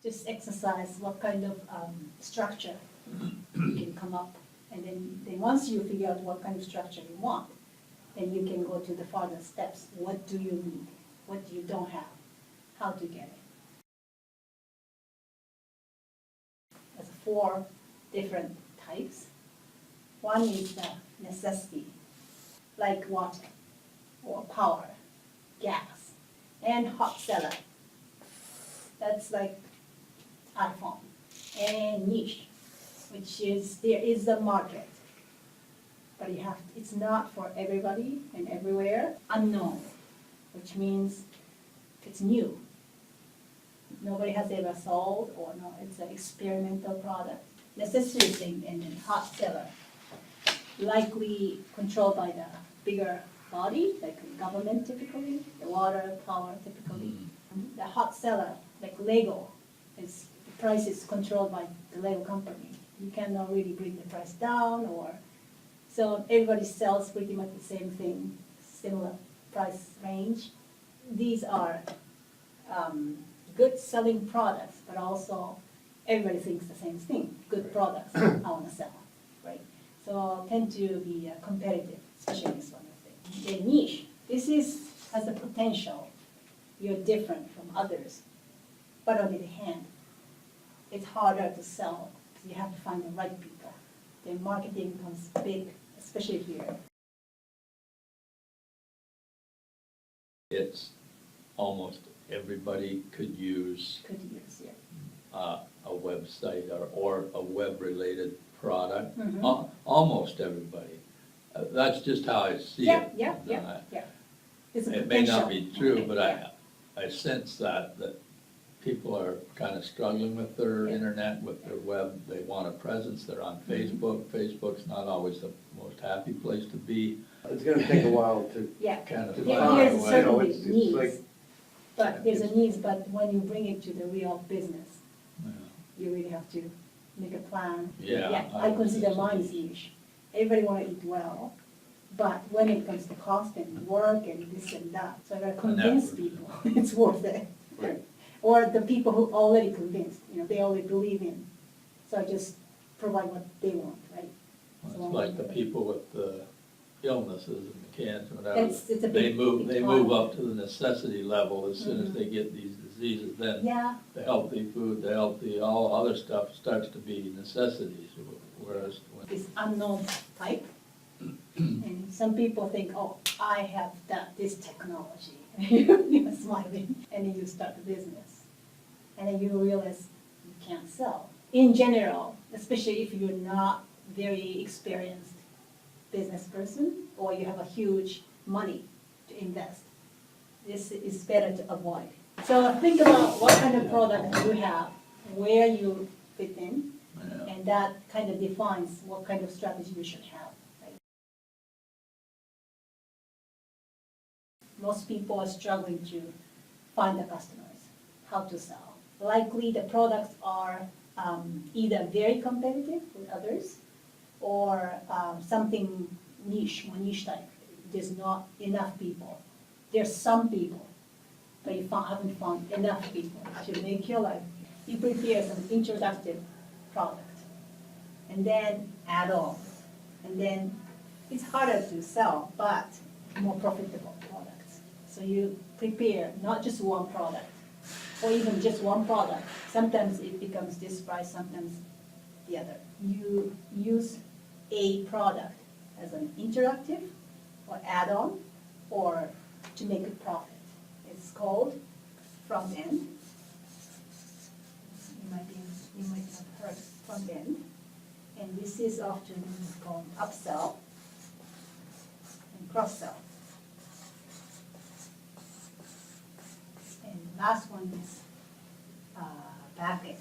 just exercise what kind of structure you can come up. And then once you figure out what kind of structure you want, then you can go to the further steps. What do you need? What do you don't have? How to get it? There's 4 different types. One is the necessity, like water or power, gas, and hot cellar. That's like iPhone. And niche, which is there is the market, but it's not for everybody and everywhere. Unknown, which means it's new. Nobody has ever sold, or no, it's an experimental product. Necessary thing, and then hot seller, likely controlled by the bigger body, like the government typically, the water, power typically. The hot seller, like Lego, the price is controlled by the Lego company. You cannot really bring the price down, so everybody sells pretty much the same thing, similar price range. These are good selling products, but also everybody thinks the same thing, good products I want to sell, right? So tend to be competitive, especially this one, I think. The niche, this has the potential. You're different from others, but on the other hand, it's harder to sell because you have to find the right people. The marketing becomes big, especially here. It's almost everybody could use Yeah. a website or a web-related product. Mhm. Almost everybody. That's just how I see Yeah, it. yeah. It's a It may not potential. be true, but Yeah. I sense that people are kind of struggling with their Yeah. internet, with their web. They want a presence. They're on Facebook. Facebook's not always the most happy place to be. It's gonna take a while to Yeah. Kind of Yeah, find there's a way. certainly It's needs, like- but there's a needs, but when you bring it to the real business, Yeah. you really have to make a plan. Yeah, I consider it's- mine is niche. Everybody want to eat well, but when it comes to cost and work and this and that, so I gotta convince effort. people it's worth it. Right. Or the people who already convinced, they already believe in, so I just provide what they want, right? Well, So It's like the people with the illnesses and the cancer, whatever. It's a They big- move, big they part. move up to the necessity level as soon as Mhm. they get these diseases, then Yeah, the healthy food, the healthy, all other stuff starts to be necessities, whereas when this unknown type. And some people think, oh, I have this technology. You're smiling, and then you start the business. And then you realize you can't sell. In general, especially if you're not very experienced business person, or you have a huge money to invest, this is better to avoid. So think about what kind of product you have, where you fit in, Yeah. and that kind of defines what kind of strategy you should have. Right? Most people are struggling to find the customers, how to sell. Likely the products are either very competitive with others, or something niche, more niche type. There's not enough people. There's some people, but you haven't found enough people to make your life. You prepare some introductory product, and then add on, and then it's harder to sell, but more profitable products. So you prepare not just one product, or even just one product. Sometimes it becomes this price, sometimes the other. You use a product as an introductive, or add-on, or to make a profit. It's called front end. You might have heard front end. And this is often called upsell and cross-sell. And last one is back end.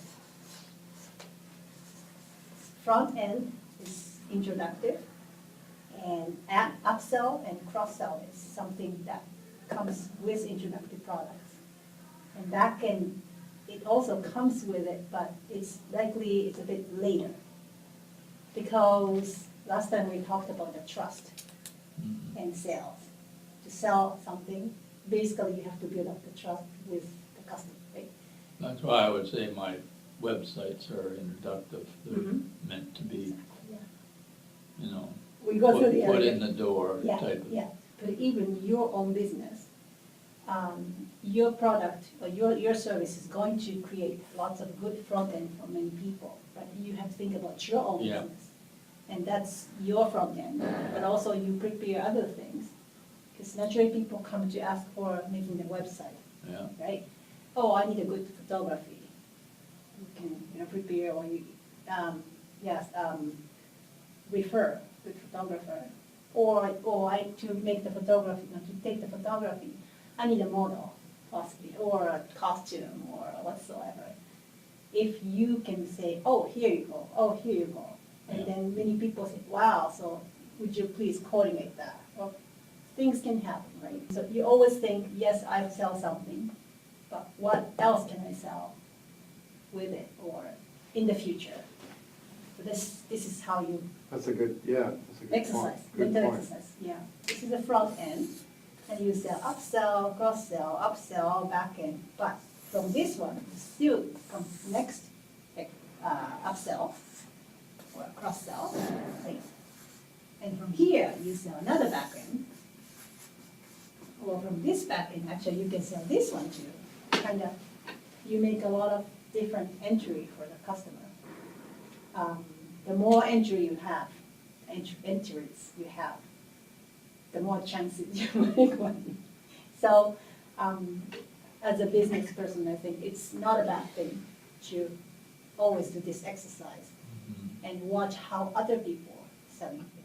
Front end is introductive, and upsell and cross-sell is something that comes with introductory products. And back end, it also comes with it, but it's likely it's a bit later. Because last time we talked about the trust and sales. To sell something, basically you have to build up the trust with the customer, right? That's why I would say my websites are introductive. They're Mhm. meant to be, Yeah. you know, We go through the. put in the door Yeah, type of. yeah, but even your own business, your product or your service is going to create lots of good front end for many people, but you have to think about your own Yeah. business. And that's your front end, but also you prepare other things, because naturally people come to ask for making the website, Yeah, right? Oh, I need a good photography. You can, prepare or you, yes, refer good photographer. Or to make the photography, to take the photography, I need a model possibly, or a costume or whatsoever. If you can say, oh, here you go, oh, here you go. And Yeah. then many people say, wow, so would you please coordinate that? Well, things can happen, right? So you always think, yes, I sell something, but what else can I sell with it or in the future? So this is how you That's a good, yeah, that's a good point. exercise, Good mental point. exercise, yeah. This is the front end, and you sell upsell, cross-sell, upsell, back end. But from this one, you still come next, upsell or cross-sell, right? And from here, you sell another back end. Or from this back end, actually, you can sell this one too. Kind of, you make a lot of different entry for the customer. The more entry you have, entries you have, the more chances you make money. So, as a business person, I think it's not a bad thing to always do this exercise Mhm. and watch how other people are selling things.